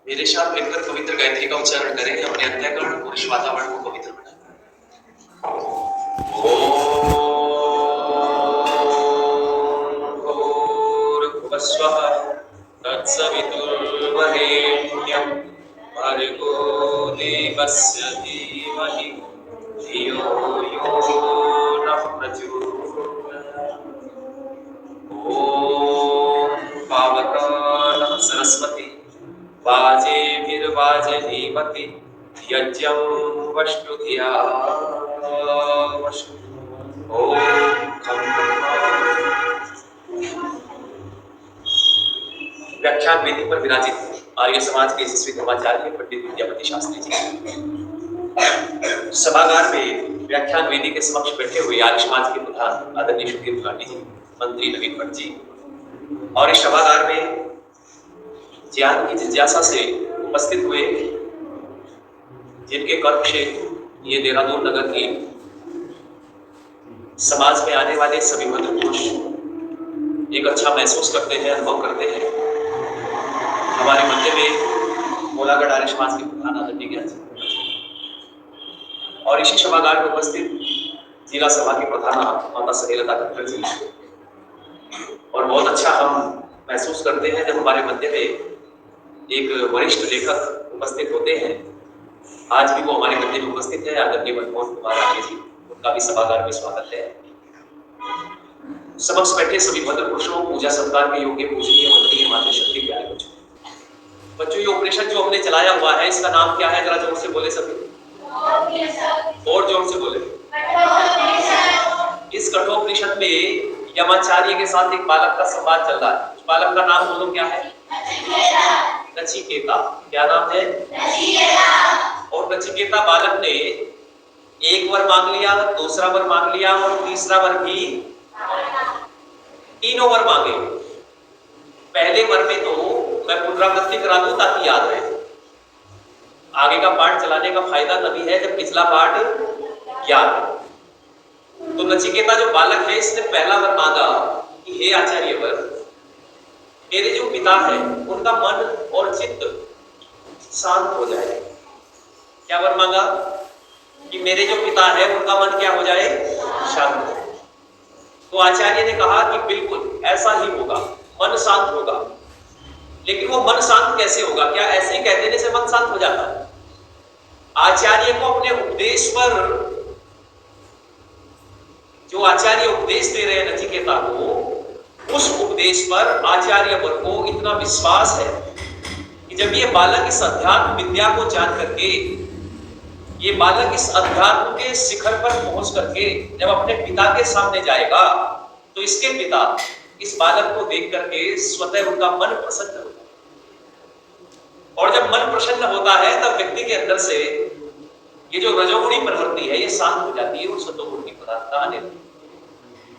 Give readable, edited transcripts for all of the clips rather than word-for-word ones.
मेरे साथ मिलकर पवित्र गायत्री का उच्चारण करें, अपने अंतःकरण और इस वातावरण को पवित्र बनाएं। भूर्भुवस्वः तत्सवितुर्वरेण्यं भर्गो देवस्य धीमहि धियो यो नः प्रचोदयात्। ॐ पावकानः सरस्वती वाजेभिर्वाजनीवति यज्ञं वष्टुधिया वष्टु। ॐ खं व्याख्यान वेदी पर विराजित आर्य समाज के यशस्वी धर्माचार्य पंडित विद्यापति शास्त्री जी, सभागार में व्याख्यान वेदी के समक्ष बैठे हुए आर्य समाज के प्रधान आदरणीय सुधीर गांधी जी, मंत्री नवीन भट्ट जी, और इस सभागार में ज्ञान की जिज्ञासा से उपस्थित हुए, जिनके कर्म से ये देहरादून नगर की समाज में आने वाले सभी भद्र पुरुष एक अच्छा महसूस करते हैं, अनुभव करते हैं। हमारे मध्य में मोलागढ़ आर्य समाज के प्रधान आदरणीय ज्ञान जी और इसी सभागार में उपस्थित जिला सभा के प्रधान माता सहेलता खट्टर जी, और बहुत अच्छा हम महसूस करते हैं जब हमारे मध्य में एक वरिष्ठ लेखक उपस्थित होते हैं। आज भी वो हमारे मध्य में उपस्थित है, आदरणीय मनमोहन कुमार आगे जी, उनका भी सभागार में स्वागत है। समक्ष बैठे सभी भद्र पुरुषों, पूजा सत्कार के योग्य पूजनीय वंदनीय मातृशक्ति प्यारे बच्चों, ये उपनिषद जो हमने चलाया हुआ है, इसका नाम क्या है? जरा जोर से बोले सभी, और जोर से बोले। इस कठोपनिषद में यमाचार्य के साथ एक बालक का संवाद चल रहा है। उस बालक का नाम बोलो, क्या है? नचिकेता। क्या नाम है? नचिकेता। और नचिकेता बालक ने एक वर मांग लिया, दूसरा वर मांग लिया और तीसरा वर भी, तीनों वर मांगे। पहले वर में तो मैं पुनरावृत्ति करा दूं ताकि याद रहे। आगे का पाठ चलाने का फायदा तभी है जब पिछला पाठ याद है। तो नचिकेता जो बालक है, इसने पहला वर मांगा कि हे आचार्य वर, मेरे जो पिता है उनका मन और चित्त शांत हो जाए। क्या वर मांगा? कि मेरे जो पिता है उनका मन क्या हो जाए? शांत। तो आचार्य ने कहा कि बिल्कुल ऐसा ही होगा, मन शांत होगा। लेकिन वो मन शांत कैसे होगा? क्या ऐसे ही कह देने से मन शांत हो जाता है? आचार्य को अपने उपदेश पर, जो आचार्य उपदेश दे रहे हैं नचिकेता को, उस उपदेश पर आचार्य वर को इतना विश्वास है कि जब ये बालक इस अध्यात्म विद्या को जान करके, ये बालक इस अध्यात्म के शिखर पर पहुंच करके जब अपने पिता के सामने जाएगा, तो इसके पिता इस बालक को देख करके स्वतः उनका मन प्रसन्न होता है। और जब मन प्रसन्न होता है तब व्यक्ति के अंदर से ये जो रजोगुणी प्रवृत्ति है ये शांत हो जाती है और सत्वगुण की प्रधानता आने लगती है।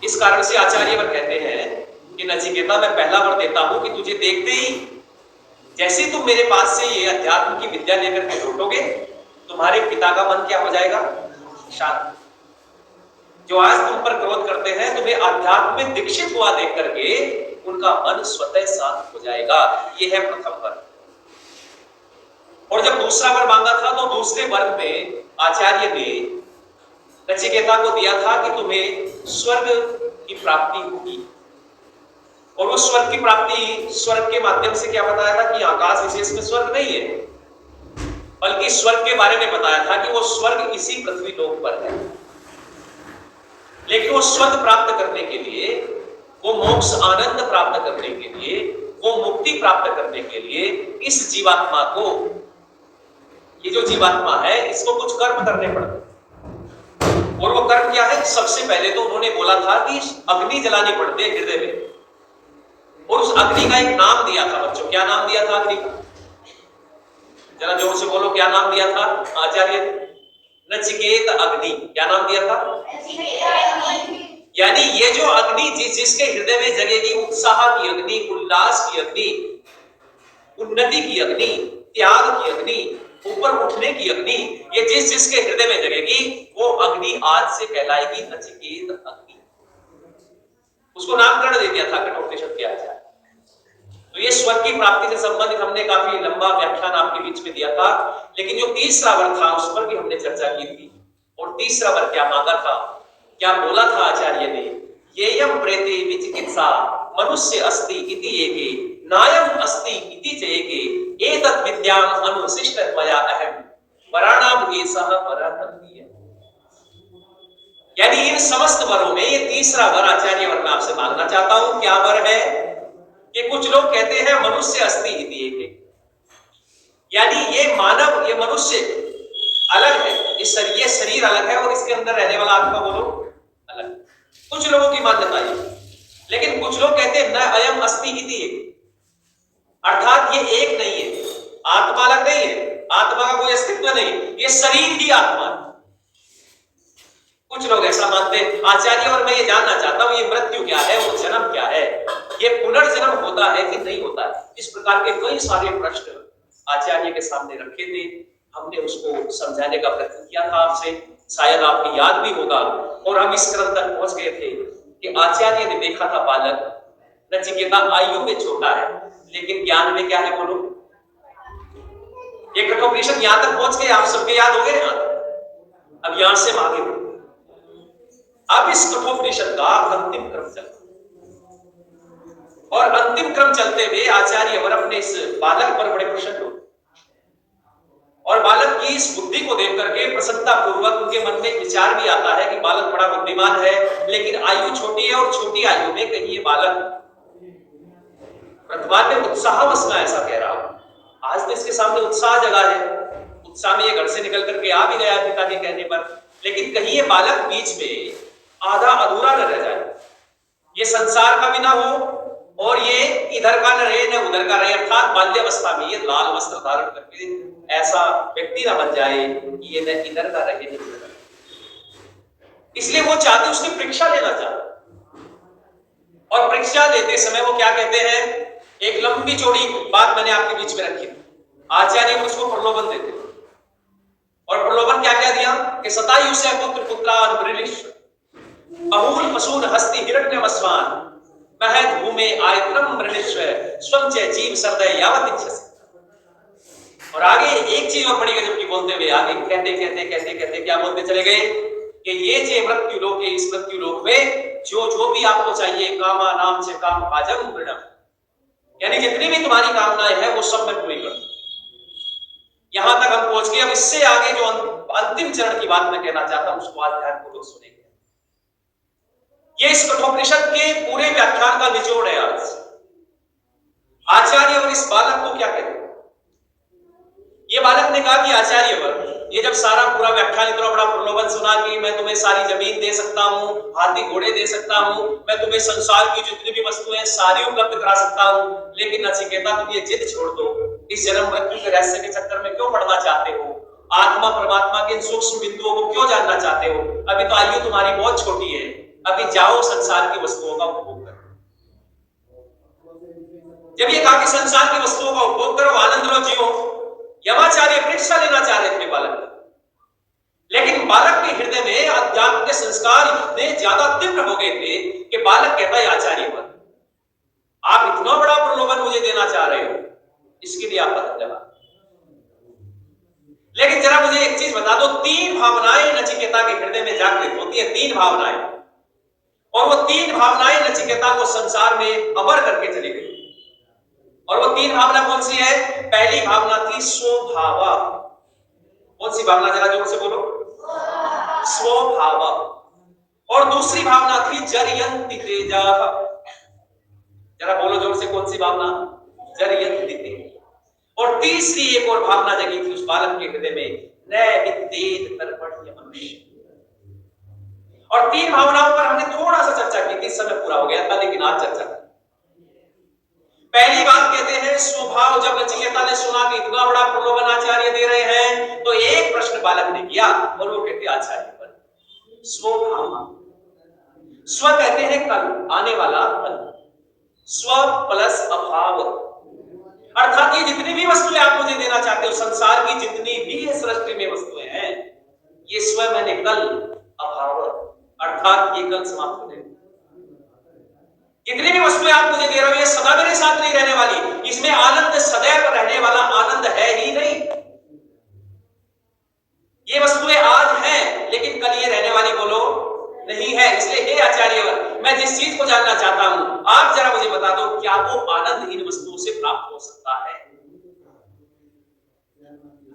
इस कारण से आचार्य वर कहते हैं कि नचिकेता, मैं पहला वर देता हूं कि तुझे देखते ही जैसे तुम मेरे पास से ये अध्यात्म की विद्या लेकर के लौटोगे, तुम्हारे पिता का मन क्या हो जाएगा? शांत। जो आज तुम पर क्रोध करते हैं, तुम्हें अध्यात्म में दीक्षित हुआ देख करके उनका मन स्वतः शांत हो जाएगा। ये है प्रथम वर। और जब दूसरा वर मांगा था तो दूसरे वर में आचार्य ने नचिकेता को दिया था कि तुम्हें स्वर्ग की प्राप्ति होगी। और उस स्वर्ग की प्राप्ति स्वर्ग के माध्यम से क्या बताया था? कि आकाश विशेष में स्वर्ग नहीं है, बल्कि स्वर्ग के बारे में बताया था कि वो स्वर्ग इसी पृथ्वी लोक पर है। लेकिन वो स्वर्ग प्राप्त करने के लिए, वो मोक्ष आनंद प्राप्त करने के लिए, वो मुक्ति प्राप्त करने के लिए इस जीवात्मा को, ये जो जीवात्मा है, इसको कुछ कर्म करने पड़ते। और वो कर्म क्या है? सबसे पहले तो उन्होंने बोला था कि अग्नि जलानी पड़ती है हृदय में। और उस अग्नि का एक नाम दिया था बच्चों। क्या नाम दिया था अग्नि का? जरा जोर से बोलो, क्या नाम दिया था आचार्य? नचिकेत अग्नि। क्या नाम दिया था? यानी ये जो अग्नि जिसके हृदय में जगेगी, उत्साह की अग्नि, उल्लास की अग्नि, उन्नति की अग्नि, त्याग की अग्नि, ऊपर उठने की अग्नि, ये जिसके हृदय में जगेगी, वो अग्नि आज से कहलाएगी नचिकेत अग्नि। उसको नामकरण दे दिया था कठोपनिषद के आचार्य। तो तो ये स्वर्ग की प्राप्ति से संबंधित हमने काफी लंबा व्याख्यान आपके बीच में दिया था, लेकिन जो तीसरा वर था उस पर भी हमने चर्चा की थी। और तीसरा वर क्या मांगा था, क्या बोला था आचार्य ने, येयम प्रेते विचिकित्सा मनुष्य अस्ति इति एके नायम अस्ति इति चेके एतत् विद्याम अनुशिष्ट त्वया अहम वराणाम एषः वरः तद्दीयः। यानी इन समस्त वरों में ये तीसरा वर आचार्य वर मैं आपसे मांगना चाहता हूं। क्या वर है कि कुछ लोग कहते हैं मनुष्य अस्ति इति एके, यानी ये मानव, ये मनुष्य अलग है, ये शरीर अलग है और इसके अंदर रहने वाला आत्मा वो लोग अलग। कुछ लोगों की मान्यता है, लेकिन कुछ लोग कहते हैं न अयम अस्ति इति एके, अर्थात ये एक नहीं है, आत्मा अलग नहीं है, आत्मा का कोई अस्तित्व नहीं, ये शरीर ही आत्मा है। कुछ लोग ऐसा मानते हैं आचार्य, और मैं ये जानना चाहता हूं ये मृत्यु क्या है और जन्म क्या है, ये पुनर्जन्म होता है कि नहीं होता है। इस प्रकार के कई सारे प्रश्न आचार्य के सामने रखे थे, हमने उसको समझाने का प्रयत्न किया था आपसे, शायद आपको याद भी होगा। और हम इस क्रम तक पहुंच गए थे कि आचार्य ने देखा था बालक नचिकेता आयु में छोटा है लेकिन ज्ञान में क्या है, बोलो। ये कठोपनिषद यहां तक पहुंच गए, आप सबके याद हो गए। अब यहां से आगे बढ़ो। अब इस कठोपनिषद का अंतिम क्रम चलता, और अंतिम क्रम चलते हुए आचार्य वर अपने इस बालक पर बड़े प्रसन्न हो, और बालक की इस बुद्धि को देख करके प्रसन्नता पूर्वक उनके मन में विचार भी आता है कि बालक बड़ा बुद्धिमान है, लेकिन आयु छोटी है और छोटी आयु में कहीं ये बालक वर्तमान में उत्साहवश में ऐसा कह रहा हूं, आज तो इसके सामने उत्साह जगा है, उत्साह में ये घर से निकल करके आ भी गया पिता के कहने पर, लेकिन कहीं ये बालक बीच में आधा अधूरा न रह जाए, ये संसार का भी ना हो और ये इधर का न रहे न उधर का रहे, अर्थात बाल्यावस्था में ये लाल वस्त्र धारण करके ऐसा व्यक्ति ना बन जाए कि ये न इधर का रहे न उधर का। इसलिए वो चाहते, उसकी परीक्षा लेना चाहते, और परीक्षा लेते समय वो क्या कहते हैं, एक लंबी चौड़ी बात मैंने आपके बीच में रखी थी। आचार्य उसको प्रलोभन देते, और प्रलोभन क्या क्या दिया कि सतायु से पुत्र पुत्रान वृलिश अहूल पशून हस्ति हिरण्यमस्वान महद भूमे आयत्रम वृलिश्व स्वं च जीव सरदय यावत इच्छसि। और आगे एक चीज और बड़ी गजब की बोलते हुए आगे कहते कहते कहते कहते क्या बोलते चले गए कि ये जे मृत्यु लोक है, इस मृत्यु लोक में जो जो भी आपको चाहिए, कामा नाम से काम भाजम प्रणम, यानी जितनी भी तुम्हारी कामनाएं हैं वो सब मैं पूरी कर दूं। यहां तक हम पहुंच गए। अब इससे आगे जो अंतिम चरण की बात मैं कहना चाहता हूं उसको आज ध्यानपूर्वक सुनेंगे। ये इस कठोपनिषद के पूरे व्याख्यान का निचोड़ है। आज आचार्य और इस बालक को क्या कहते हैं, ये बालक ने कहा कि आचार्य वर, ये जब सारा पूरा व्याख्यान इतना बड़ा प्रलोभन सुना कि मैं तुम्हें सारी जमीन दे सकता हूं, हाथी घोड़े दे सकता हूं, मैं तुम्हें संसार की जितनी भी वस्तुएं सारी उपलब्ध करा सकता हूं, लेकिन नचिकेता तुम ये जिद छोड़ दो, इस जन्म मृत्यु के रहस्य के चक्कर में क्यों पड़ना चाहते हो, आत्मा परमात्मा के इन सूक्ष्म बिंदुओं को क्यों जानना चाहते हो, अभी तो आयु तुम्हारी बहुत छोटी है, अभी जाओ संसार की वस्तुओं का उपभोग करो। जब ये कहा कि संसार की वस्तुओं का उपभोग करो, आनंद लो, जियो, यमाचार्य परीक्षा लेना चाह रहे थे बालक, लेकिन बालक के हृदय में अध्यात्म के संस्कार इतने ज्यादा तीव्र हो गए थे कि बालक कहता है आचार्य पर, आप इतना बड़ा प्रलोभन मुझे देना चाह रहे हो, इसके लिए आपका धन्यवाद। लेकिन जरा मुझे एक चीज बता दो, तीन भावनाएं नचिकेता के हृदय में जागृत होती है, तीन भावनाएं, और वो तीन भावनाएं नचिकेता को संसार में अमर करके चली गई। और वो तीन भावना कौन सी है? पहली भावना थी स्वभाव। कौन सी भावना, जरा जोर से बोलो, स्वभाव। और दूसरी भावना थी जरयन्ति तेजा, जरा बोलो जोर से, कौन सी भावना? जरयन्ति तेजा। और तीसरी एक और भावना जगी थी उस बालक के हृदय में, न विद्येत तर्पण्य मनुष्य। और तीन भावनाओं पर हमने थोड़ा सा चर्चा की थी, समय पूरा हो गया था, लेकिन आज चर्चा। पहली बात कहते हैं स्वभाव। जब नचिकेता ने सुना कि इतना बड़ा प्रलोभन आचार्य दे रहे हैं, तो एक प्रश्न बालक ने किया, और वो कहते आचार्य पर स्वभाव। स्व कहते हैं कल, आने वाला कल, स्व प्लस अभाव, अर्थात ये जितनी भी वस्तुएं आप मुझे देना चाहते हो, संसार की जितनी भी सृष्टि में वस्तुएं हैं, ये स्व मैंने कल, अभाव, अर्थात ये कल समाप्त हो जाएगा। जितनी भी वस्तुएं आप मुझे दे रहे हो ये सदा मेरे साथ नहीं रहने वाली, इसमें आनंद सदैव रहने वाला आनंद है ही नहीं। ये वस्तुएं आज हैं लेकिन कल ये रहने वाली बोलो नहीं है। इसलिए हे आचार्यवर, मैं जिस चीज को जानना चाहता हूं आप जरा मुझे बता दो, क्या वो आनंद इन वस्तुओं से प्राप्त हो सकता है?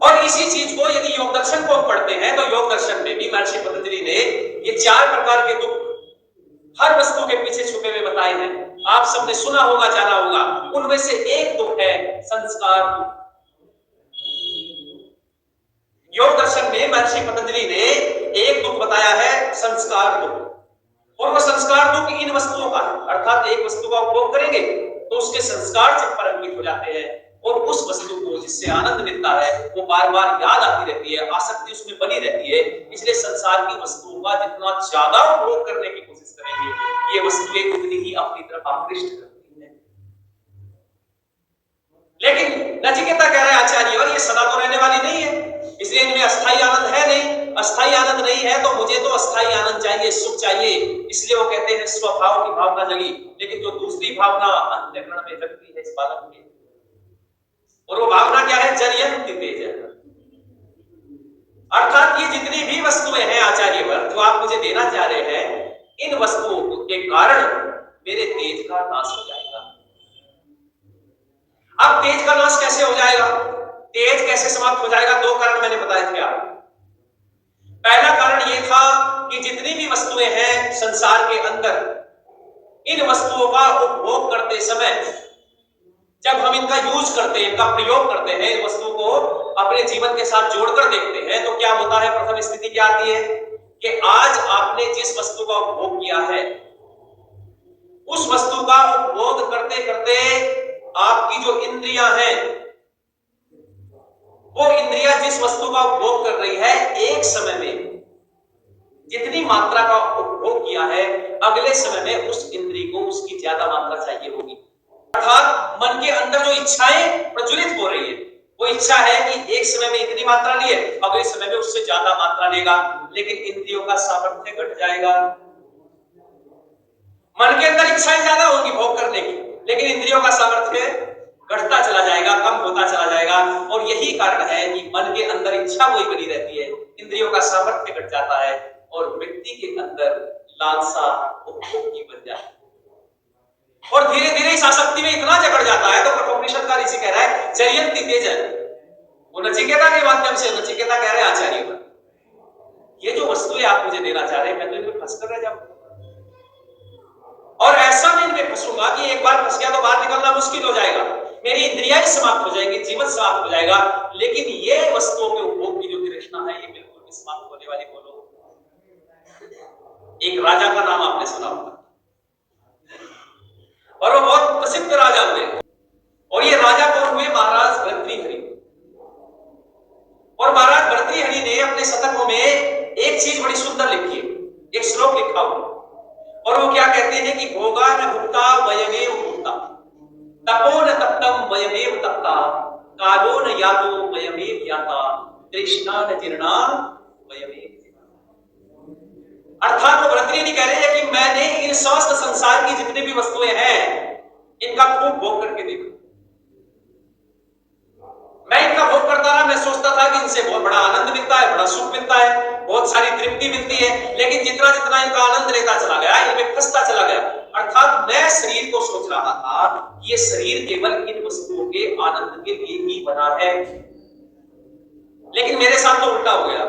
और इसी चीज को यदि योग दर्शन को पढ़ते हैं तो योग दर्शन में भी महर्षि पतंजलि ने ये 4 प्रकार के दुख हर वस्तु के पीछे छुपे हुए बताए हैं। आप सबने सुना होगा, जाना होगा। उनमें से एक दुख है संस्कार दुख। योग दर्शन में महर्षि पतंजलि ने एक दुख बताया है संस्कार दुख, और वह संस्कार दुख इन वस्तुओं का है। अर्थात एक वस्तु का उपभोग करेंगे तो उसके संस्कार चित्त पर अंकित हो जाते हैं और उस वस्तु को जिससे आनंद मिलता है वो बार बार याद आती रहती है, आसक्ति उसमें बनी रहती है। इसलिए संसार की वस्तुओं का जितना ज्यादा उपभोग करने की कोशिश करेंगे ये वस्तुएं उतनी ही अपनी तरफ आकृष्ट करती है। लेकिन नचिकेता कह रहे हैं आचार्य, और ये सदा तो रहने वाली नहीं है, इसलिए इनमें अस्थाई आनंद है नहीं। अस्थाई आनंद नहीं है तो मुझे तो अस्थाई आनंद चाहिए, सुख चाहिए। इसलिए वो कहते हैं स्वभाव की भावना जगी। लेकिन जो दूसरी भावना अंतःकरण में जगती है इस बालक में, और वो भावना क्या है? जरयंति तेज। अर्थात ये जितनी भी वस्तुएं हैं आचार्यवर जो आप मुझे देना चाह रहे हैं, इन वस्तुओं के कारण मेरे तेज का नाश हो जाएगा। अब तेज का नाश कैसे हो जाएगा, तेज कैसे समाप्त हो जाएगा? 2 कारण मैंने बताए थे आपको। पहला कारण यह था कि जितनी भी वस्तुएं हैं संसार के अंदर, इन वस्तुओं का उपभोग करते समय जब हम इनका यूज करते हैं, इनका प्रयोग करते हैं, इन वस्तुओं को अपने जीवन के साथ जोड़कर देखते हैं तो क्या होता है? प्रथम स्थिति क्या आती है कि आज आपने जिस वस्तु का उपभोग किया है उस वस्तु का उपभोग करते करते आपकी जो इंद्रियां हैं वो इंद्रियां जिस वस्तु का उपभोग कर रही है, एक समय में जितनी मात्रा का उपभोग किया है अगले समय में उस इंद्रिय को उसकी ज्यादा मात्रा चाहिए होगी। अर्थात मन के अंदर जो इच्छाएं प्रज्वलित हो रही है वो इच्छा है कि एक समय में इतनी मात्रा लिए, अगले समय में उससे ज्यादा मात्रा लेगा, लेकिन इंद्रियों का सामर्थ्य घट जाएगा। मन के अंदर इच्छाएं ज्यादा होंगी भोग करने की, लेकिन इंद्रियों का सामर्थ्य घटता चला जाएगा, कम होता चला जाएगा। और यही कारण है कि मन के अंदर इच्छा वही बनी रहती है, इंद्रियों का सामर्थ्य घट जाता है और व्यक्ति के अंदर लालसा उपभोग की बन जाती है और धीरे धीरे इस आसक्ति में इतना जकड़ जाता है। तो कठोपनिषद का ऋषि कह रहा है जयंती तेजन, वो नचिकेता के माध्यम से नचिकेता कह रहे हैं आचार्य पर, ये जो वस्तुएं आप मुझे देना चाह रहे हैं मैं तो इनमें फंस कर रह जाऊंगा, और ऐसा मैं इनमें फंसूंगा कि एक बार फंस गया तो बाहर निकलना मुश्किल हो जाएगा, मेरी इंद्रियां समाप्त हो जाएंगी, जीवन समाप्त हो जाएगा। लेकिन ये वस्तुओं के उपभोग की जो तृष्णा है ये बिल्कुल भी समाप्त होने वाली बोलो। एक राजा का नाम आपने सुना होगा और वो बहुत प्रसिद्ध राजा हुए, और ये राजा कौन हुए? महाराज भर्तृहरि। और महाराज भर्तृहरि ने अपने शतकों में एक चीज बड़ी सुंदर लिखी है, एक श्लोक लिखा हुआ, और वो क्या कहते हैं कि भोगा न भुक्ता वयमेव भुक्ता, तपो न तप्तम वयमेव तप्ता, कालो न यातो वयमेव याता, तृष्णा न जीर्णा वयमेव। अर्थात वो भर्तृहरि कह रहे हैं कि मैंने इन समस्त संसार की जितनी भी वस्तुएं हैं इनका खूब भोग करके देखा, मैं इनका भोग करता रहा, मैं सोचता था कि इनसे बहुत बड़ा आनंद मिलता है, बड़ा सुख मिलता है, बहुत सारी तृप्ति मिलती है, लेकिन जितना जितना इनका आनंद लेता चला गया इनमें फंसता चला गया। अर्थात मैं शरीर को सोच रहा था ये शरीर केवल इन वस्तुओं के आनंद के लिए ही बना है, लेकिन मेरे साथ तो उल्टा हो गया।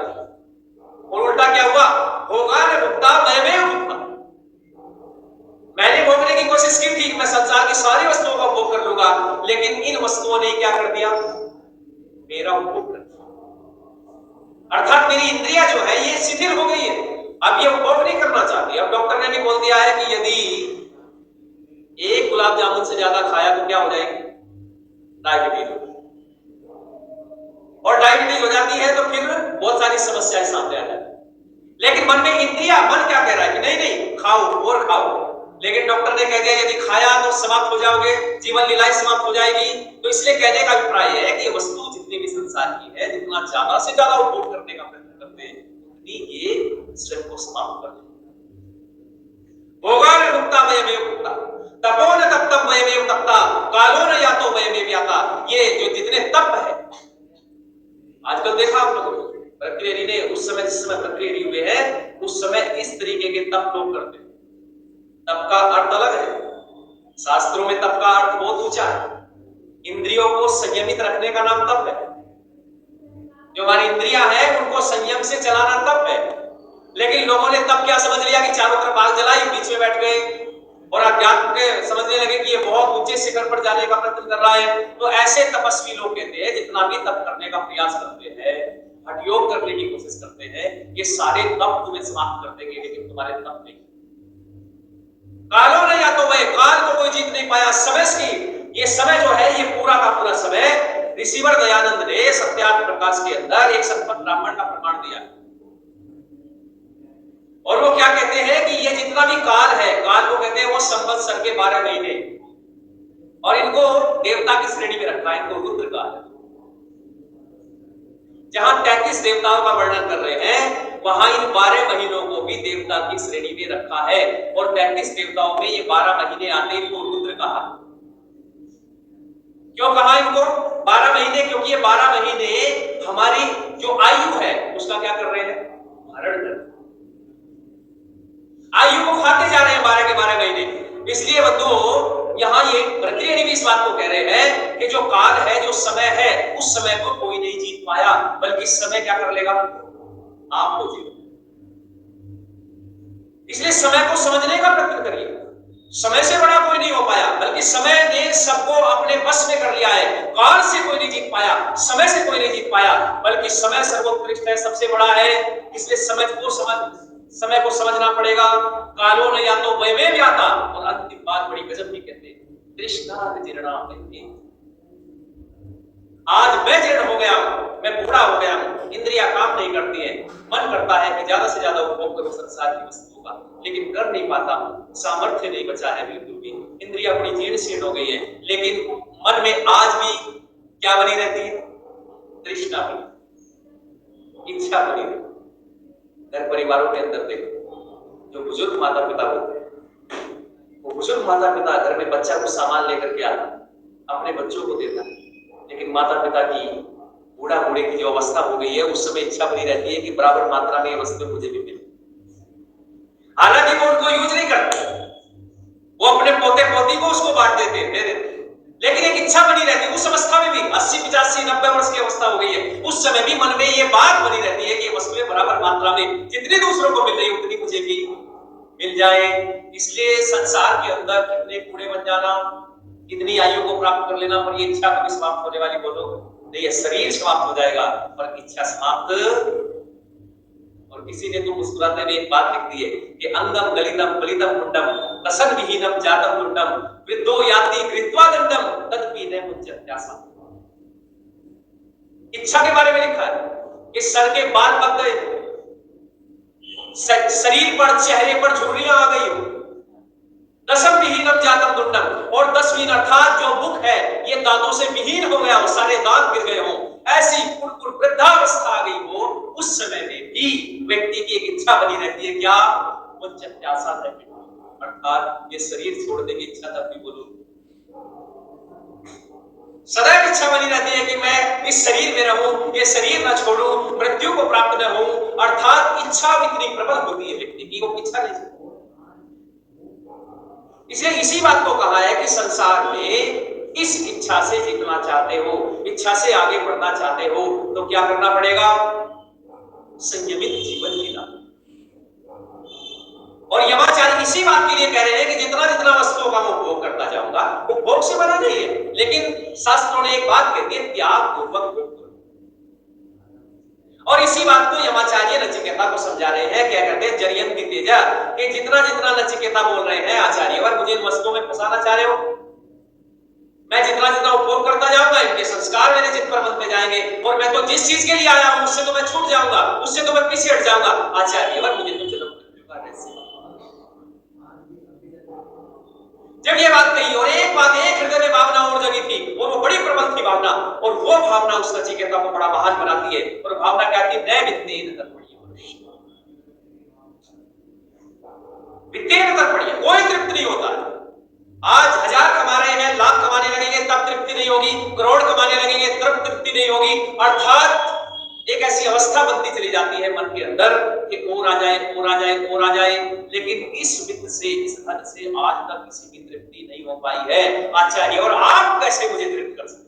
और उल्टा क्या हुआ? भोगा ने भुगता मैं भुगता, मैंने भोगने की कोशिश की थी, मैं संसार की सारी वस्तुओं का उपभोग कर लूंगा, लेकिन इन वस्तुओं ने क्या कर दिया? मेरा उपभोग कर दिया। अर्थात मेरी इंद्रियां जो है ये शिथिल हो गई है, अब ये उपभोग नहीं करना चाहती। अब डॉक्टर ने भी बोल दिया है कि यदि एक गुलाब जामुन से ज्यादा खाया तो क्या हो जाएगी? डायबिटीज। और डायबिटीज हो जाती है तो फिर बहुत सारी समस्याएं सामने आ जाती। लेकिन मन में इंद्रिया, मन क्या कह रहा है कि नहीं नहीं खाओ और खाओ, लेकिन डॉक्टर ने कह दिया यदि खाया तो समाप्त हो जाओगे, जीवन लीलाएं समाप्त हो जाएगी। तो इसलिए कहने का अभिप्राय है कि वस्तु जितनी भी संसार की है, जितना ज्यादा से ज्यादा उपभोग करने का प्रयत्न करते हैं उतनी ये स्वयं को समाप्त कर देते। भोगा न भुक्ता वयमेव भुक्ता, तपो न तप्तम वयमेव तप्ता, कालो न यातो वयमेव याता। ये जो जितने तप है, आजकल देखा आप लोगों ने प्रक्रिया ने उस समय जिस समय प्रक्रिया हुए हैं उस समय इस तरीके के तप लोग करते हैं। तप का अर्थ अलग है, शास्त्रों में तप का अर्थ बहुत ऊंचा है। इंद्रियों को संयमित रखने का नाम तप है। जो हमारी इंद्रियां हैं उनको संयम से चलाना तप है। लेकिन लोगों ने तब क्या समझ लिया कि चारों तरफ आग जलाई, बीच में बैठ गए और अध्यात्म के समझने लगे कि ये बहुत ऊंचे शिखर पर जाने का प्रयत्न कर रहा है। तो ऐसे तपस्वी लोग कहते हैं जितना भी तप करने का प्रयास करते हैं, हठ योग करने की कोशिश करते हैं, ये सारे तप तुम्हें समाप्त कर देंगे, लेकिन तुम्हारे तप नहीं। कालो ने या तो वह काल को कोई जीत नहीं पाया। समय की ये समय जो है ये पूरा का पूरा समय ऋषिवर दयानंद ने सत्यार्थ प्रकाश के अंदर एक संपत ब्राह्मण का प्रमाण दिया और वो क्या कहते हैं कि ये जितना भी काल है, काल को कहते हैं वो संवत्सर के 12 महीने, और इनको देवता की श्रेणी में रखा है, इनको रुद्र काल। जहां 33 देवताओं का वर्णन कर रहे हैं वहां इन 12 महीनों को भी देवता की श्रेणी में रखा है, और 33 देवताओं में ये 12 महीने आते, इनको रुद्र कहा। क्यों कहा इनको 12 महीने? क्योंकि ये 12 महीने हमारी जो आयु है उसका क्या कर रहे हैं? हरण कर, आयु को खाते जा रहे हैं 12 के 12 महीने। इसलिए बंधुओं यहां ये भर्तृहरि भी इस बात को कह रहे हैं कि जो काल है, जो समय है, उस समय को कोई नहीं जीत पाया, बल्कि समय क्या कर लेगा? आपको जीत। इसलिए समय को समझने का प्रयत्न करिए। समय से बड़ा कोई नहीं हो पाया, बल्कि समय ने सबको अपने बस में कर लिया है। काल से कोई नहीं जीत पाया, समय से कोई नहीं जीत पाया, बल्कि समय सर्वोत्कृष्ट है, सबसे बड़ा है। इसलिए समय को समझना पड़ेगा। कालो न या तो वयमेव याता, और अंतिम बात बड़ी गजब की कहते हैं, तृष्णा जीर्णा वैति। आज मैं जीर्ण हो गया हूं, मैं बूढ़ा हो गया हूं, इंद्रियां काम नहीं करती हैं, मन करता है कि ज्यादा से ज्यादा उपभोग करो संसार की वस्तुओं का, लेकिन कर नहीं पाता हूं, सामर्थ्य नहीं बचा है बिल्कुल भी, इंद्रियां बड़ी जीर्ण शीर्ण हो गई है। लेकिन मन में आज भी क्या बनी रहती है? तृष्णा बनी, इच्छा बनी रहती। घर परिवारों के अंदर देखो, जो बुजुर्ग माता पिता होते हैं, वो बुजुर्ग माता पिता घर में बच्चा को सामान लेकर के आता, अपने बच्चों को देता, लेकिन माता पिता की बूढ़ा बूढ़े की जो अवस्था हो गई है उस समय इच्छा बनी रहती है कि बराबर मात्रा में ये वस्तु मुझे भी मिले। हालांकि वो उनको यूज नहीं करते, वो अपने पोते पोती को उसको बांट देते, दे देते, लेकिन एक इच्छा बनी रहती है। उस अवस्था में भी 80, 85, 90 वर्ष की अवस्था हो गई है, उस समय भी मन में ये बात बनी रहती है कि ये वस्तुएं बराबर मात्रा में जितनी दूसरों को मिल रही है उतनी मुझे भी मिल जाए। इसलिए संसार के अंदर कितने बूढ़े बन जाना, कितनी आयु को प्राप्त कर लेना, पर ये इच्छा कभी समाप्त होने वाली बोलो नहीं है। शरीर समाप्त हो जाएगा पर इच्छा समाप्त। और किसी ने तो मुस्कुराते हुए एक बात लिख दी है कि अंगम गलितम गलितम मुंडम रसन विहीनम जातम मुंडम वृद्धो याति कृत्वा दंडम तदपीने मुच्यत्यासा। इच्छा के बारे में लिखा है कि सर के बाल पक गए, शरीर पर, चेहरे पर झुर्रियां आ गई हो, दसम विहीनम जातम दुंडम, और 10वीं अर्थात जो मुख है ये दांतों से विहीन हो गया हो, सारे दांत गिर गए हो, ऐसी कुरकुर वृद्धावस्था आ गई हो, उस समय में भी व्यक्ति की एक इच्छा बनी रहती है, क्या? मुच्यत्यासा, अर्थात ये शरीर छोड़ने की इच्छा तब भी बोलो। सदैव इच्छा बनी रहती है कि मैं इस शरीर में रहूं, ये शरीर न छोड़ूं, मृत्यु को प्राप्त न हो, अर्थात इच्छा इतनी प्रबल होती है व्यक्ति की, वो इच्छा नहीं। इसलिए इसी बात को कहा है कि संसार में इस इच्छा से जीतना चाहते हो, इच्छा से आगे बढ़ना चाहते हो, तो क्या करना पड़ेगा? संयमित जीवन जीना। और यमाचार्य इसी बात के लिए कह रहे हैं कि जितना जितना वस्तुओं का उपभोग करता जाऊंगा, उपभोग से बना नहीं है, लेकिन शास्त्रों ने एक बात कहती है, त्याग पूर्वक। और इसी बात को यमाचार्य नचिकेता को समझा रहे हैं। क्या कहते हैं? जरियंती तेजा, कि जितना जितना नचिकेता बोल रहे हैं आचार्य, और मुझे इन वस्तुओं में फंसाना चाह रहे हो, मैं जितना जितना उपभोग करता जाऊंगा इनके संस्कार मेरे चित्त पर बनते जाएंगे, और मैं तो जिस चीज के लिए आया हूं उससे तो मैं छूट जाऊंगा, उससे तो मैं पीछे हट जाऊंगा। आचार्य और मुझे तो जन्म मृत्यु का रहस्य। जब ये बात कही और एक बात, एक हृदय में भावना और जगी थी, और वो बड़ी प्रबल थी भावना, और वो भावना उस नचिकेता को बड़ा महान बनाती है। और भावना क्या थी? नैमित्तेन कर्मणि। वित्तेन तर्पणीय, कोई तृप्ति नहीं होता है। आज 1000 कमा रहे हैं, लाख कमाने लगेंगे तब तृप्ति नहीं होगी, करोड़ कमाने लगेंगे तब तृप्ति नहीं होगी। अर्थात एक ऐसी अवस्था बनती चली जाती है मन के अंदर कि और आ जाए, और आ जाए, और आ जाए। लेकिन इस वित्त से, इस धन से आज तक किसी की तृप्ति नहीं हो पाई है आचार्य। और आप कैसे मुझे तृप्त कर सकते?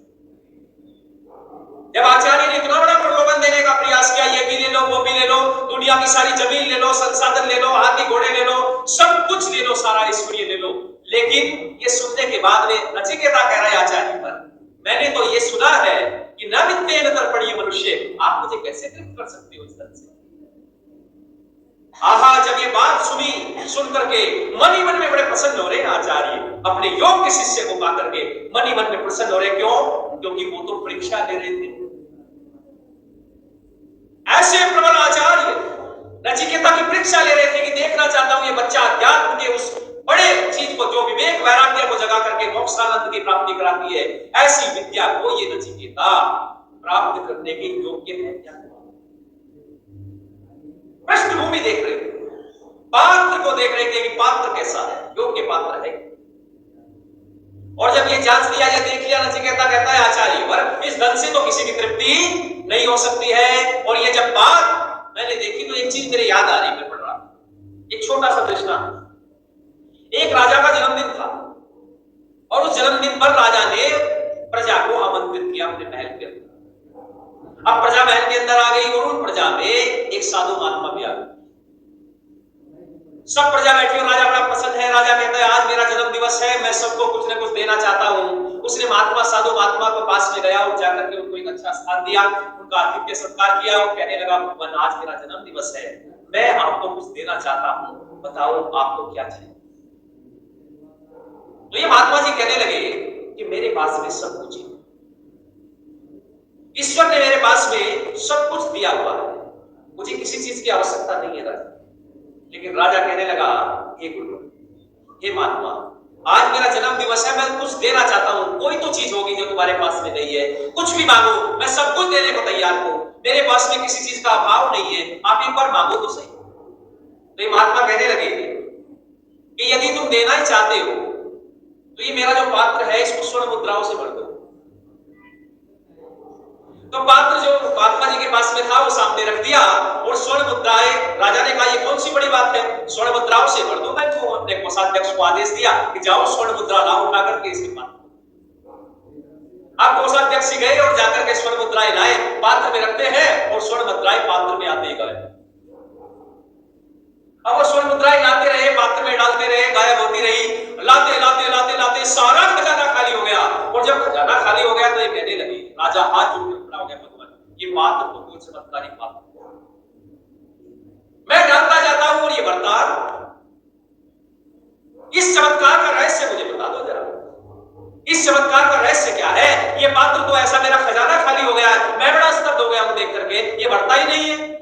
जब आचार्य ने इतना बड़ा प्रलोभन देने का प्रयास किया, ये भी ले लो, वो भी ले लो, दुनिया की सारी जमीन ले लो, संसाधन ले लो, हाथी घोड़े ले लो, सब कुछ ले लो, सारा ऐश्वर्य ले लो, लेकिन ये सुनने के बाद में नचिकेता कह रहा है आचार्य पर, मैंने तो ये सुना है कि न वित्तेन तर्पणीय मनुष्य, आप मुझे कैसे तृप्त कर सकते हो इस तरह से? आहा, जब ये बात सुनी, सुन करके मन ही मन में बड़े प्रसन्न हो रहे हैं आचार्य, अपने योग्य शिष्य को पा करके मन ही मन में प्रसन्न हो रहे। क्यों? क्योंकि वो तो परीक्षा ले रहे थे। ऐसे प्रबल आचार्य नचिकेता की परीक्षा ले रहे थे कि देखना चाहता हूं ये बच्चा अध्यात्म के उस बड़े चीज को, जो विवेक वैराग्य को जगा करके मोक्षानंद की प्राप्ति कराती है, ऐसी विद्या को ये नचिकेता प्राप्त करने के योग्य है क्या? पृष्ठभूमि देख रहे थे, पात्र को देख रहे थे कि पात्र कैसा है, योग्य पात्र है। और जब ये जांच लिया या देख लिया, नचिकेता कहता है आचार्य पर इस धन से तो किसी की तृप्ति नहीं हो सकती है। और ये जब बात मैंने देखी तो एक चीज मेरे याद आ रही, मैं पढ़ रहा, एक छोटा सा दृष्टांत। एक राजा का जन्मदिन था और उस जन्मदिन पर राजा ने प्रजा को आमंत्रित किया अपने महल के अंदर। अब प्रजा महल के अंदर आ गई और उन प्रजा में एक साधु महात्मा भी आ गया। सब प्रजा बैठी और राजा बड़ा प्रसन्न है। राजा कहता है आज मेरा जन्म दिवस है, मैं सबको कुछ न कुछ देना चाहता हूं। उसने महात्मा, साधु महात्मा के पास में गया और जाकर के उनको एक अच्छा स्थान दिया, उनका आतिथ्य सत्कार किया और कहने लगा भगवान आज मेरा जन्म दिवस है, मैं आपको कुछ देना चाहता हूं, बताओ आपको क्या चाहिए? तो ये महात्मा जी कहने लगे कि मेरे पास में सब कुछ है, ईश्वर ने मेरे पास में सब कुछ दिया हुआ है, मुझे किसी चीज की आवश्यकता नहीं है राजा। लेकिन राजा कहने लगा हे गुरु, हे महात्मा, आज मेरा जन्म दिवस है, मैं कुछ देना चाहता हूं, कोई तो चीज होगी जो तुम्हारे पास में नहीं है, कुछ भी मांगो, मैं सब कुछ देने को तैयार हूं, मेरे पास में किसी चीज का अभाव नहीं है, आप एक बार मांगो तो सही। तो ये महात्मा कहने लगे कि यदि तुम देना ही चाहते हो तो ये मेरा जो पात्र है इसको स्वर्ण मुद्राओं से भर दो। तो पात्र जो महात्मा जी के पास में था वो सामने रख दिया और स्वर्ण मुद्राएं, राजा ने कहा ये कौन सी बड़ी बात है, स्वर्ण मुद्राओं से भर दो। मैं तो अपने कोषाध्यक्ष को आदेश दिया कि जाओ स्वर्ण मुद्रा लाओ, उठा करके इसके पास। अब कोषाध्यक्ष गए और जाकर के स्वर्ण मुद्राएं लाए, पात्र में रखते हैं और स्वर्ण मुद्राएं पात्र में आते गए। अब वो स्वर्ण मुद्राएं लाते रहे, पात्र में डालते रहे, गायब होती रही, लाते लाते लाते लाते सारा खजाना खाली हो गया। और जब खजाना खाली हो गया तो ये कहने लगे, राजा हाथ जोड़ के खड़ा हो गया, भगवान ये पात्र तो कोई चमत्कारी पात्र, मैं जानता जाता हूं और ये बर्तान, इस चमत्कार का रहस्य मुझे बता दो जरा, इस चमत्कार का रहस्य क्या है? ये पात्र तो ऐसा, मेरा खजाना खाली हो गया है, मैं बड़ा स्तब्ध हो गया हूं देख करके, ये बढ़ता ही नहीं है।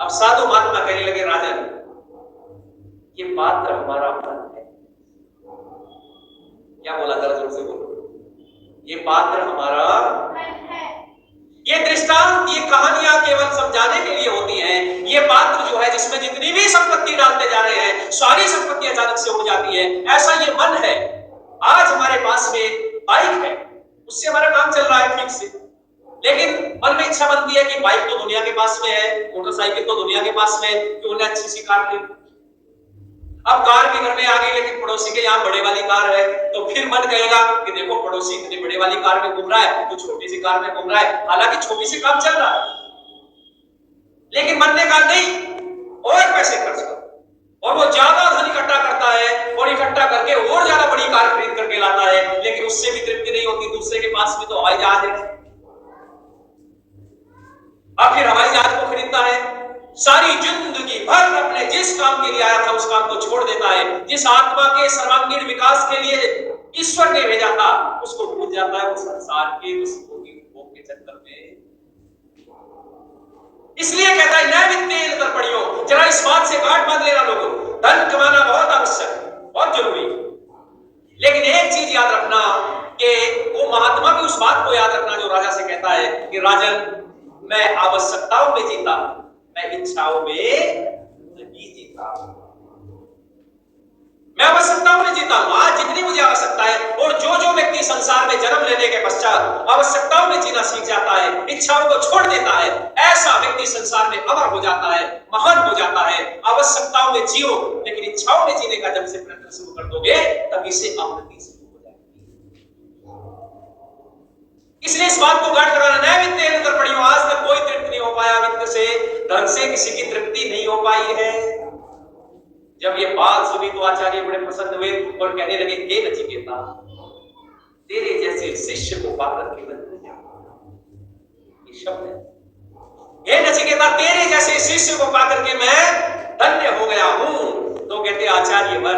अब साधु महात्मा कहने लगे राजन, ये पात्र हमारा मन है। क्या बोला जरा जोर से बोलो, ये पात्र हमारा है। ये दृष्टांत, ये कहानियां केवल समझाने के लिए होती हैं। ये पात्र जो है जिसमें जितनी भी संपत्ति डालते जा रहे हैं सारी संपत्ति अचानक से हो जाती है, ऐसा ये मन है। आज हमारे पास में बाइक है, उससे हमारा काम चल रहा है ठीक से, लेकिन मन में इच्छा बनती है कि बाइक तो दुनिया के पास में है, मोटरसाइकिल तो दुनिया के पास में, क्यों ना अच्छी सी कार ले। अब कार भी घर में आ गई, लेकिन पड़ोसी के यहाँ बड़े वाली कार है, तो फिर मन कहेगा कि देखो पड़ोसी इतनी बड़े वाली कार में घूम रहा है, तो छोटी सी कार में घूम रहा है, हालांकि छोटी सी काम चल रहा है, लेकिन मन ने कहा नहीं और पैसे खर्च करो, और वो ज्यादा धन इकट्ठा करता है और इकट्ठा करके और ज्यादा बड़ी कार खरीद करके लाता है, लेकिन उससे भी तृप्ति नहीं होती। दूसरे के पास में तो हवाई जहाज है, अब फिर हवाई जहाज को खरीदता है, सारी जिंदगी भर अपने जिस काम के लिए आया था उस काम को छोड़ देता है, जिस आत्मा के सर्वांगीण विकास के लिए ईश्वर ने भेजा था उसको भूल जाता है, वो संसार के भोग के चक्कर में। इसलिए कहता है न वित्तेन तर्पणीयो, जरा इस बात से गांठ बांध लेना लोगों, धन कमाना बहुत आवश्यक है, बहुत जरूरी है, लेकिन एक चीज याद रखना कि वो महात्मा भी उस बात को याद रखना जो राजा से कहता है कि राजन मैं आवश्यकताओं में जीता, मैं इच्छाओं में नहीं जीता। मैं आवश्यकताओं में जीता हूं आज जितनी मुझे आवश्यकता है। और जो जो व्यक्ति संसार में जन्म लेने के पश्चात आवश्यकताओं में जीना सीख जाता है, इच्छाओं को छोड़ देता है, ऐसा व्यक्ति संसार में अमर हो जाता है, महान हो जाता है। आवश्यकताओं में जियो, लेकिन इच्छाओं में जीने का जब से प्रयत्न शुरू कर दोगे तभी से अवनति शुरू हो जाएगी। इसलिए इस बात को गांठ लगाना, नए वित्त अंदर पढ़ियो, आज तक कोई तृप्ति नहीं हो पाया वित्त से, धन से किसी की तृप्ति नहीं हो पाई है। जब ये बात सुनी तो आचार्य बड़े प्रसन्न हुए और कहने लगे, हे नचिकेता, तेरे जैसे शिष्य को पाकर के धन्य हो। ये शब्द है, हे नचिकेता, तेरे जैसे शिष्य को पाकर के मैं धन्य हो गया हूं। तो कहते आचार्य वर,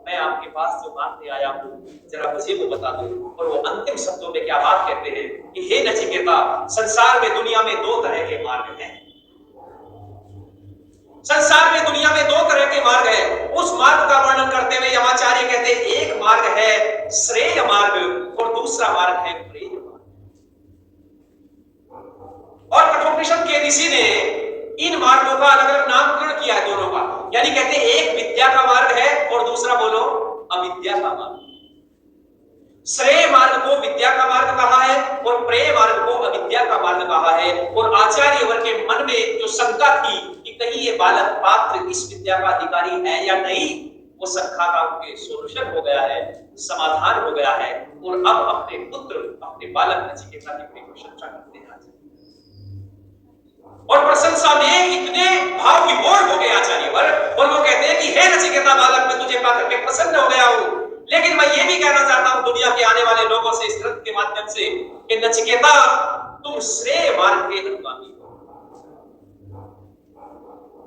मैं आपके पास जो मांगने आया हूं जरा मुझे वो बता दो। और वो अंतिम शब्दों में क्या बात कहते हैं कि हे नचिकेता, संसार में दुनिया में दो तरह के मार्ग हैं। संसार में दुनिया में दो तरह के मार्ग है। उस मार्ग का वर्णन करते हुए यमाचार्य कहते हैं, एक मार्ग है श्रेय मार्ग और दूसरा मार्ग है प्रेय मार्ग। और कठोपनिषद के ऋषि ने इन मार्गों का अलग अलग नामकरण किया है दोनों का। यानी कहते हैं एक विद्या का मार्ग है और दूसरा बोलो अविद्या का मार्ग। श्रेय मार्ग को विद्या का मार्ग कहा है और प्रेय मार्ग को अविद्या का मार्ग कहा है। और आचार्य वर के मन में जो शंका थी कि कहीं ये बालक पात्र इस विद्या का अधिकारी है या नहीं, वो शंका का उनके सोल्यूशन हो गया है, समाधान हो गया है। और अब अपने पुत्र, अपने बालक नचिकेता की प्रशंसा करते हैं। और प्रशंसा में इतने भाव विभोर हो गए आचार्य वर, और वो कहते हैं कि हे नचिकेता बालक, मैं तुझे पाकर के प्रसन्न हो गया हूं। लेकिन मैं ये भी कहना चाहता हूं दुनिया के आने वाले लोगों से इस ग्रंथ के माध्यम से कि नचिकेता, तुम श्रेय मार्ग के अनुगामी हो,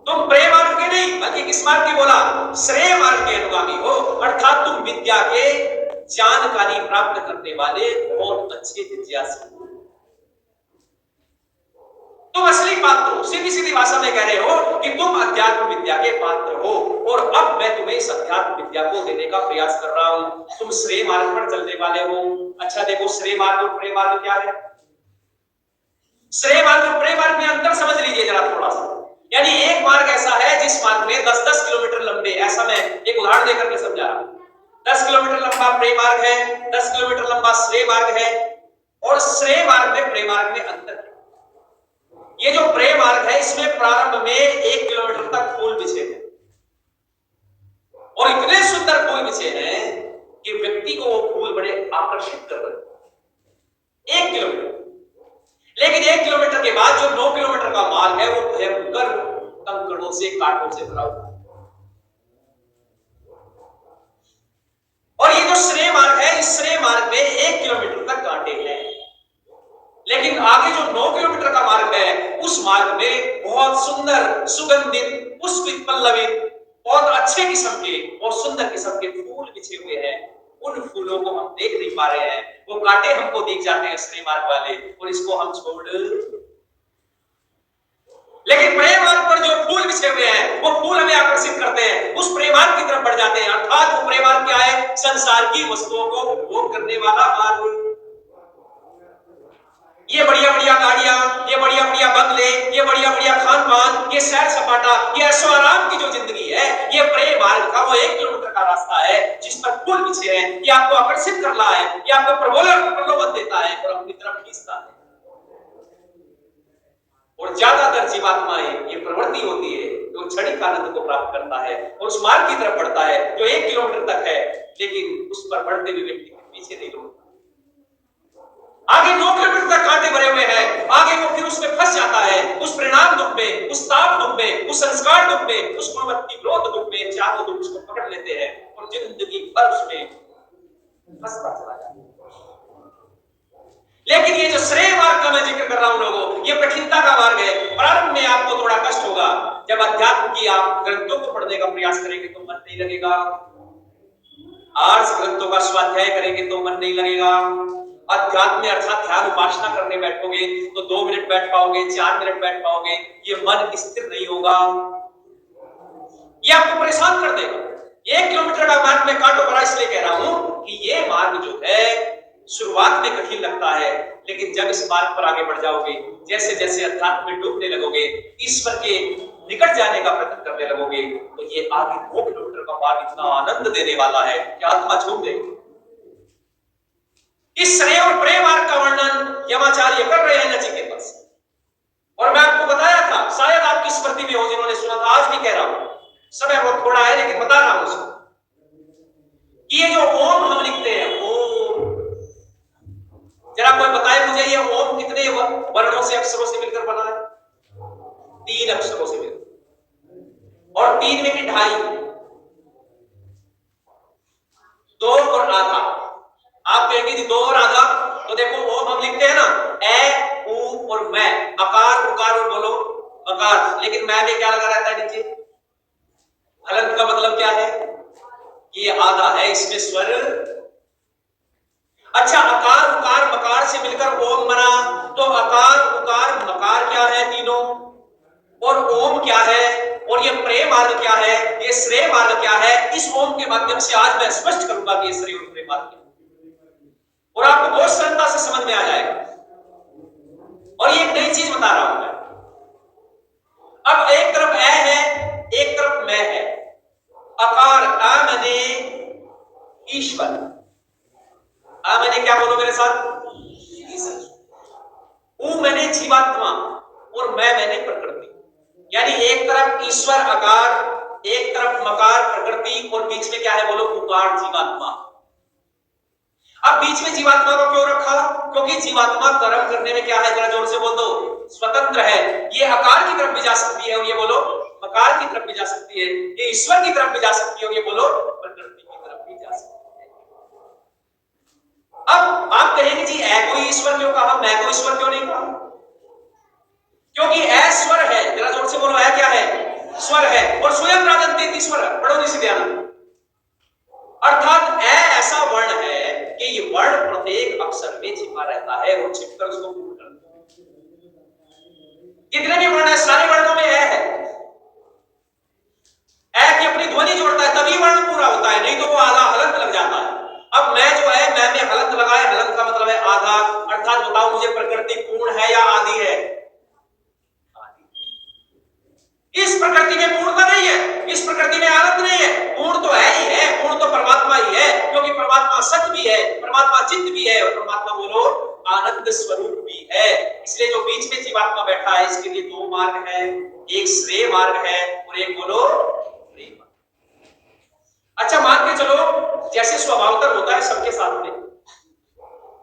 तुम प्रेय मार्ग के नहीं बल्कि किस मार्ग के बोला? श्रेय मार्ग के अनुगामी हो। अर्थात तुम विद्या के जानकारी प्राप्त करने वाले बहुत अच्छे जिज्ञासु हो। तुम असली पात्र हो। सीधी सीधी भाषा में कह रहे हो कि तुम अध्यात्म विद्या के पात्र हो। और अब मैं तुम्हें इस अध्यात्म विद्या को देने का प्रयास कर रहा हूं। तुम श्रेय मार्ग पर चलने वाले हो। अच्छा देखो, श्रेय मार्ग और प्रेय मार्ग क्या है? श्रेय मार्ग और प्रेय मार्ग में अंतर समझ लीजिए जरा थोड़ा सा। यानी एक मार्ग ऐसा है जिस मार्ग में 10-10 किलोमीटर लंबे, ऐसा मैं एक उदाहरण देकर के समझा रहा हूं। 10 किलोमीटर लंबा प्रेय मार्ग है, 10 किलोमीटर लंबा श्रेय मार्ग है। और श्रेय मार्ग में प्रेय मार्ग में अंतर है। ये जो प्रेय मार्ग है इसमें प्रारंभ में 1 किलोमीटर तक फूल बिछे हैं और इतने सुंदर फूल बिछे हैं कि व्यक्ति को वो फूल बड़े आकर्षित कर रहे हैं। 1 किलोमीटर। लेकिन 1 किलोमीटर के बाद जो 9 किलोमीटर का मार्ग है वो भयंकर कंकड़ों से, कांटों से भरा हुआ है। और ये जो श्रेय मार्ग है, इस श्रेय मार्ग में 1 किलोमीटर तक कांटे हैं। लेकिन आगे जो 9 किलोमीटर का मार्ग है, उस मार्ग में बहुत सुंदर, सुगंधित, पुष्पित, पल्लवित, बहुत अच्छे किस्म के और सुंदर किस्म के फूल बिछे हुए हैं। उन फूलों को हम देख नहीं पा रहे हैं, वो कांटे हमको दिख जाते हैं श्रेय मार्ग वाले, और इसको हम छोड़। लेकिन प्रेय मार्ग पर जो फूल बिछे हुए हैं वो फूल हमें आकर्षित करते हैं, उस प्रेय मार्ग की तरफ बढ़ जाते हैं। अर्थात वो प्रेय मार्ग क्या है? संसार की वस्तुओं को उपभोग करने वाला मार्ग। ये बढ़िया बढ़िया गाड़ियां, ये बढ़िया बढ़िया बंगले, ये बढ़िया बढ़िया खान पान, ये सैर सपाटा, ये ऐशो आराम की जो जिंदगी है, ये प्रेय मार्ग का वो 1 किलोमीटर का रास्ता है जिस पर फूल बिछे हैं। ये आपको आकर्षित कर रहा है, ये आपको प्रलोभन देता है और अपनी तरफ खींचता है। और ज्यादातर जीवात्माएं ये प्रवृत्ति होती है जो क्षणिक आनंद को प्राप्त करता है और उस मार्ग की तरफ बढ़ता है जो 1 किलोमीटर तक है, लेकिन उस पर बढ़ते हुए व्यक्ति के पीछे नहीं लौटता। आगे 9 किलोमीटर तक कांटे भरे हुए हैं, आगे वो फिर उसमें फंस जाता है, उस परिणाम दुख में, उस ताप दुख में, उस संस्कार दुख में, उस गुणवत्ती विरोध दुख में, चारों दुख उसको पकड़ लेते हैं और जिंदगी भर उसमें फंसता चला जाता है। लेकिन ये जो श्रेय मार्ग का मैं जिक्र कर रहा हूं लोगों, ये कठिनता का मार्ग है। प्रारंभ में आपको थोड़ा कष्ट होगा, जब अध्यात्म की आप ग्रंथों को पढ़ने का प्रयास करेंगे तो मन नहीं लगेगा, आर्ष ग्रंथों का स्वाध्याय करेंगे तो मन नहीं लगेगा, अध्यात्म में अर्थात ध्यान उपासना करने बैठोगे तो 2 मिनट बैठ पाओगे, 4 मिनट बैठ पाओगे, ये मन स्थिर नहीं होगा, ये आपको परेशान कर देगा। 1 किलोमीटर का मार्ग में कांटों भरा इसलिए कह रहा हूं कि ये मार्ग जो है शुरुआत में कठिन लगता है, लेकिन जब इस मार्ग पर आगे बढ़ जाओगे, जैसे जैसे अध्यात्म में डूबने लगोगे, ईश्वर के निकट जाने का प्रयत्न करने लगोगे तो ये आगे 2 किलोमीटर का मार्ग इतना आनंद देने वाला है कि आत्मा झूम जाएगी। इस श्रेय और प्रेम मार्ग का वर्णन यमाचार्य कर रहे हैं नचिकेता से। और मैं आपको बताया था, शायद आपकी स्मृति में हो जिन्होंने सुना था, आज भी कह रहा हूं, समय बहुत थोड़ा है लेकिन बता रहा हूं उसको, कि ये जो ओम हम लिखते हैं, ओम, जरा कोई बताए मुझे ये ओम कितने वर्णों से, अक्षरों से मिलकर बना है? 3 अक्षरों से मिलकर, और 3 में भी 2.5, 2 और आधा। आप कहेंगे जी 2 और आधा, तो देखो ओम हम लिखते हैं ना, ए, उ और मैं, अकार उकार और बोलो अकार, लेकिन मैं में क्या लगा रहता है नीचे? हलंत का मतलब क्या है? ये आधा है, इसमें स्वर। अच्छा, अकार उकार मकार से मिलकर ओम बना, तो अकार उकार मकार क्या है तीनों, और ओम क्या है, और ये प्रेम मार्ग क्या है, ये श्रेय मार्ग क्या है? इस ओम के माध्यम से आज मैं स्पष्ट करूंगा कि ये श्रेय और प्रेम मार्ग क्या है, और आपको बहुत सरलता से समझ में आ जाएगा। और ये एक नई चीज बता रहा हूं मैं। अब एक तरफ ए है, एक तरफ मैं है। अकार आ मैंने ईश्वर, आ मैंने क्या, बोलो मेरे साथ, ऊ मैंने जीवात्मा, और मैं मैंने प्रकृति। यानी एक तरफ ईश्वर आकार, एक तरफ मकार प्रकृति, और बीच में क्या है, बोलो उकार जीवात्मा। अब बीच में जीवात्मा को क्यों रखा? क्योंकि जीवात्मा कर्म करने में क्या है, जरा जोर से बोल दो, स्वतंत्र है। ये आकार की तरफ भी जा सकती है, और ये बोलो मकार की तरफ भी जा सकती है। ये ईश्वर की तरफ भी जा सकती है, और ये बोलो प्रकृति की तरफ भी जा सकती है। अब आप कहेंगे जी ऐ को ईश्वर क्यों कहा, मैं को ईश्वर क्यों नहीं कहा? क्योंकि ऐ स्वर है, जरा जोर से बोलो, ऐ क्या है? स्वर है, और स्वयं राजंती ईश्वर। पढ़ो जी सीधे आना। अर्थात ऐ ऐसा वर्ण है कि ये वर्ण प्रत्येक अक्षर में छिपा रहता है, और छिपकर उसको पूर्ण करता है। कितने भी वर्ण है, सारे वर्णों में ऐ है। ऐ की अपनी ध्वनि जोड़ता है तभी वर्ण पूरा होता है, नहीं तो वो आधा हलंत लग जाता है। अब मैं जो है, मैं में हलंत लगा है, हलंत का मतलब है आधा। अर्थात बताओ मुझे, प्रकृति पूर्ण है या आधी है? इस प्रकृति में पूर्णता नहीं है, इस प्रकृति में आनंद नहीं है। पूर्ण तो है ही है, पूर्ण तो परमात्मा ही है, क्योंकि परमात्मा सत्य भी है, परमात्मा चित्त भी है, और परमात्मा बोलो आनंद स्वरूप भी है। इसलिए जो बीच में जीवात्मा बैठा है, इसके लिए 2 मार्ग है, एक श्रेय मार्ग है और एक बोलो प्रेम मार्ग। अच्छा, मान के चलो जैसे स्वभावतः होता है सबके साथ में,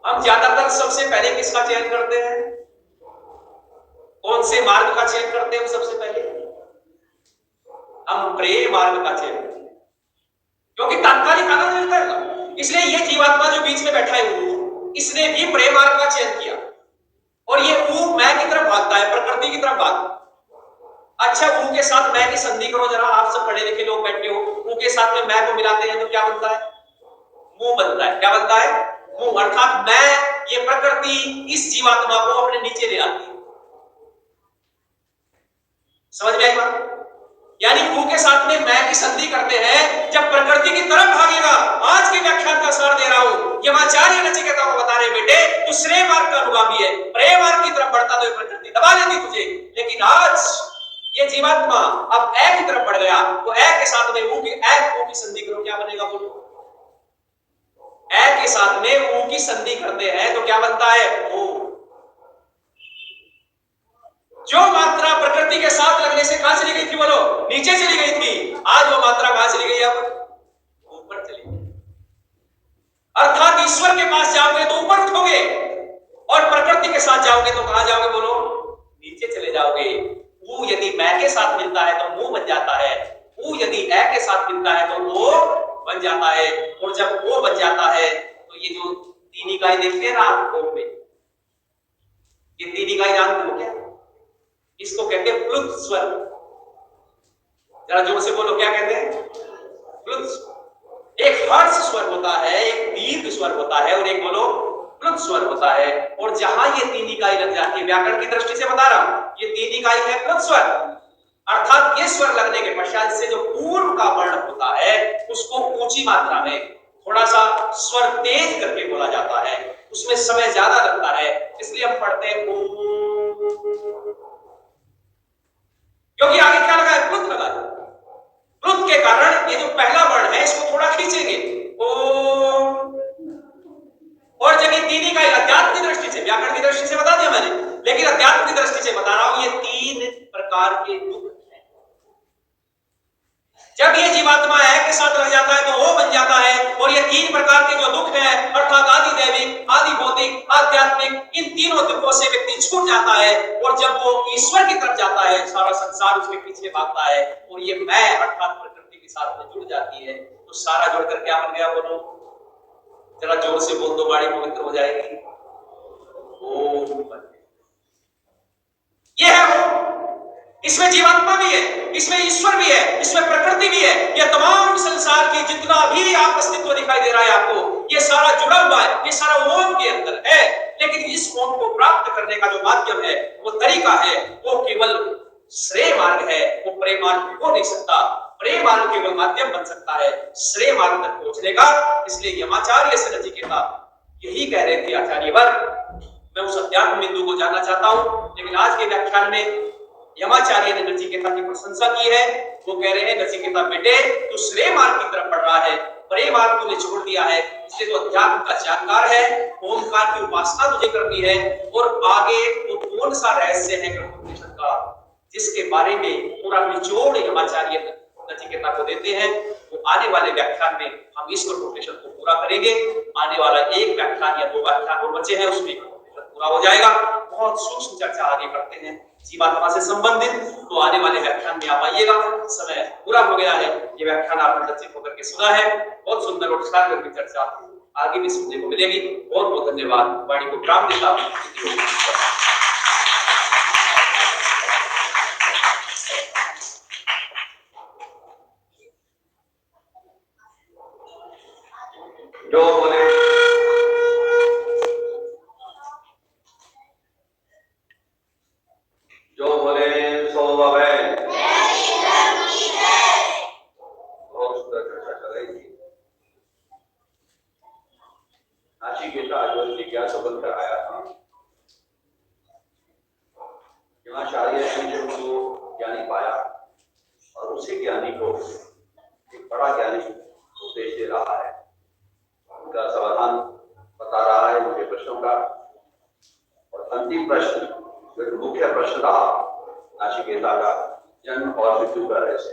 हम ज्यादातर सबसे पहले किसका चयन करते हैं? कौन से मार्ग का चयन करते हैं सबसे पहले? हम प्रेम मार्ग का चयन करते हैं, क्योंकि तात्कालिक आनंद मिलता है ना। इसलिए ये जीवात्मा जो बीच में बैठा है वो, इसने भी प्रेम मार्ग का चयन किया, और ये ऊ मैं की तरफ भागता है, प्रकृति की तरफ भागता। अच्छा, ऊ के साथ मैं की संधि करो जरा, आप सब पढ़े लिखे लोग बैठे हो, ऊ के साथ में मैं को मिलाते हैं तो क्या बनता है? मुंह बनता है। क्या बनता है? मुंह। अर्थात मैं, ये प्रकृति इस जीवात्मा को अपने नीचे ले आती है। समझ में आई बात? यानी ऊ के साथ में मैं की संधि करते हैं जब प्रकृति की तरफ भागेगा। आज के व्याख्यान का सार दे रहा हूं, यमाचार्य नचिकेता को बता रहे, बेटे तू श्रेय मार्ग का अनुगामी है, प्रेम मार्ग की तरफ बढ़ता तो प्रकृति दबा लेती तुझे, लेकिन आज ये जीवात्मा अब ऐ की तरफ बढ़ गया, तो ऐ के साथ में ऊ की संधि करो, क्या बनेगा बोलो? ऐ के साथ में ऊ की संधि करते हैं तो क्या बनता है? ओ। जो मात्रा प्रकृति के साथ लगने से कहां चली गई थी बोलो? नीचे चली गई थी, आज वो मात्रा कहां चली गई? अब ऊपर चली गई। अर्थात ईश्वर के पास जाओगे तो ऊपर उठोगे, और प्रकृति के साथ जाओगे तो कहां जाओगे बोलो? नीचे चले जाओगे। ऊ यदि मैं के साथ मिलता है तो मुंह बन जाता है, ऊ यदि ऐ के साथ मिलता है तो वो बन जाता है, और जब वो बन जाता है तो ये जो 3 इकाई देखते हैं ना आप ओम में, ये 3 इकाई जानते हो क्या? इसको कहते हैं प्लुत स्वर। जरा जोर से बोलो, क्या कहते हैं? प्लुत स्वर। एक हर्ष स्वर होता है, एक दीर्घ स्वर होता है, और एक बोलो प्लुत स्वर होता है। और जहां ये 3 इकाई लग जाती है, व्याकरण की दृष्टि से बता रहा हूं, ये 3 इकाई है प्लुत स्वर। अर्थात ये स्वर लगने के पश्चात से जो पूर्व का वर्ण होता है उसको ऊंची मात्रा में थोड़ा सा स्वर तेज करके बोला जाता है, उसमें समय ज्यादा लगता है, इसलिए हम पढ़ते हैं ओम, क्योंकि आगे क्या लगा है। रुत के कारण ये जो पहला वर्ण है इसको थोड़ा खींचेंगे, ओम। और जगह तीन का अध्यात्म की दृष्टि से, व्याकरण की दृष्टि से बता दिया मैंने, लेकिन अध्यात्म की दृष्टि से बता रहा हूं, ये तीन प्रकार के दुख हैं। जब ये जीवात्मा है के साथ लग जाता है तो वो बन जाता है, और ये तीन प्रकार के जो दुख हैं अर्थात आदि दैविक, आदि भौतिक, आध्यात्मिक, इन तीनों दुखों से व्यक्ति छूट जाता है, और जब वो ईश्वर की तरफ जाता है सारा संसार उसके पीछे भागता है, और ये मैं अर्थात प्रकृति के साथ में जुड़ जाती है, तो सारा जुड़कर क्या बन गया? बोलो जरा जोर से बोल दो, बाड़ी पवित्र हो जाएगी। ओम। ये है वो, इसमें जीवात्मा भी है, इसमें ईश्वर भी है, इसमें प्रकृति भी है, ये तमाम संसार की जितना भी आप अस्तित्व दिखाई दे रहा है आपको, ये सारा जुड़ा हुआ है, ये सारा ओम के अंदर है। लेकिन इस ओम को प्राप्त करने का जो माध्यम है, वो तरीका है, वो केवल श्रेय मार्ग है, वो प्रेम मार्ग हो नहीं सकता। प्रेम मार्ग केवल माध्यम बन सकता है श्रेय मार्ग तक पहुंचने का। इसलिए यमाचार्य से नचिकेता यही कह रहे थे, आचार्यवर मैं उस अध्यात्म बिंदु को जानना चाहता हूं। लेकिन आज के व्याख्यान में यमाचार्य ने नचिकेता की प्रशंसा की है। वो कह रहे हैं, नचिकेता बेटे तू श्रेय मार्ग की तरफ बढ़ रहा है, प्रेम मार्ग तूने छोड़ दिया है, इसलिए तो अध्यात्म का जानकार है, ओमकार की उपासना तुझे करनी है, और आगे वो कौन सा रहस्य है ब्रह्मोपनिषद का जिसके बारे में पूरा निचोड़ यमाचार्य नचिकेता को देते हैं, वो आने वाले व्याख्यान में हम इस ब्रह्मोपनिषद को पूरा करेंगे। आने वाला एक व्याख्यान या दो व्याख्यान और बचे हैं, उसमें पूरा हो जाएगा। बहुत सूक्ष्म चर्चा आगे करते हैं जीवात्मा से संबंधित, तो आने वाले व्याख्यान में आप आइएगा। समय पूरा हो गया है, ये व्याख्यान आपने सच्चे होकर के सुना है, बहुत सुंदर और सार्थक की चर्चा आगे भी सुनने को मिलेगी। बहुत बहुत धन्यवाद। वाणी को विराम देता हूं। जो बोले सो भवे। बहुत सुंदर चर्चा चल रही थी। नाचिकेता जो जिज्ञासा बनकर आया था, यमाचार्य ने जब उसको ज्ञानी पाया और उसी ज्ञानी को एक बड़ा ज्ञानी उपदेश दे रहा है, उनका समाधान बता रहा है मुझे प्रश्नों का। और अंतिम प्रश्न जो मुख्य प्रश्न रहा नाचिकेता का, जन्म और मृत्यु का रहस्य,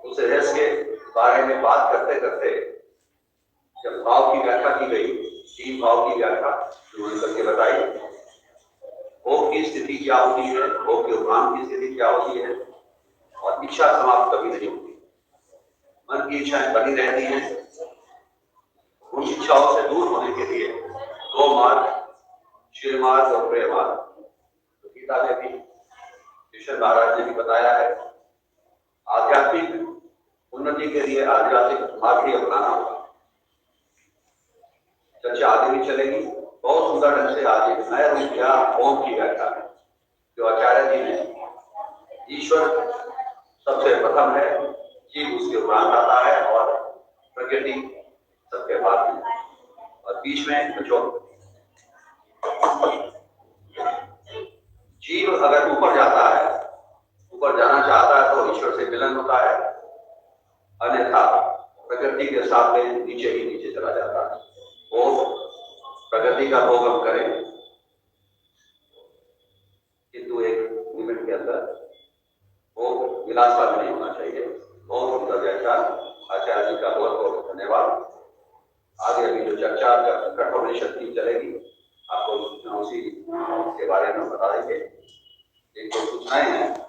उस रहस्य के बारे में बात करते करते जब भाव की व्याख्या की गई, तीन भाव की व्याख्या उन्होंने करके बताई। भोग की स्थिति क्या होती है, भोग के उपरांत की स्थिति क्या होती है, और इच्छा समाप्त कभी नहीं होती, मन की इच्छाएं बनी रहती हैं। उन इच्छाओं से दूर होने के लिए दो मार्ग, शिव मार्ग और प्रेम मार्ग, तो गीता में भी कृष्ण महाराज ने भी बताया है। आध्यात्मिक उन्नति के लिए आध्यात्मिक मार्ग ही अपनाना होगा। चर्चा आगे भी चलेगी, बहुत सुंदर ढंग से आगे नया रूप दिया ओम की व्याख्या में, जो आचार्य जी ने। ईश्वर सबसे प्रथम है, जीव उसके उपरांत आता है, और प्रकृति सबके बाद में, और बीच में जो जीव अगर ऊपर जाता है, ऊपर जाना चाहता है, तो ईश्वर से मिलन होता है, अन्यथा प्रकृति के साथ में नीचे ही नीचे चला जाता है। वो प्रकृति का भोग हम करें, किंतु एक लिमिट के अंदर, वो विलासवाद नहीं होना चाहिए। बहुत सुंदर व्याख्या आचार्य जी का, बहुत बहुत धन्यवाद। आगे अभी जो चर्चा कठोपनिषद की चलेगी, आपको उसी के बारे में बता देंगे। एक दो सूचनाएं हैं।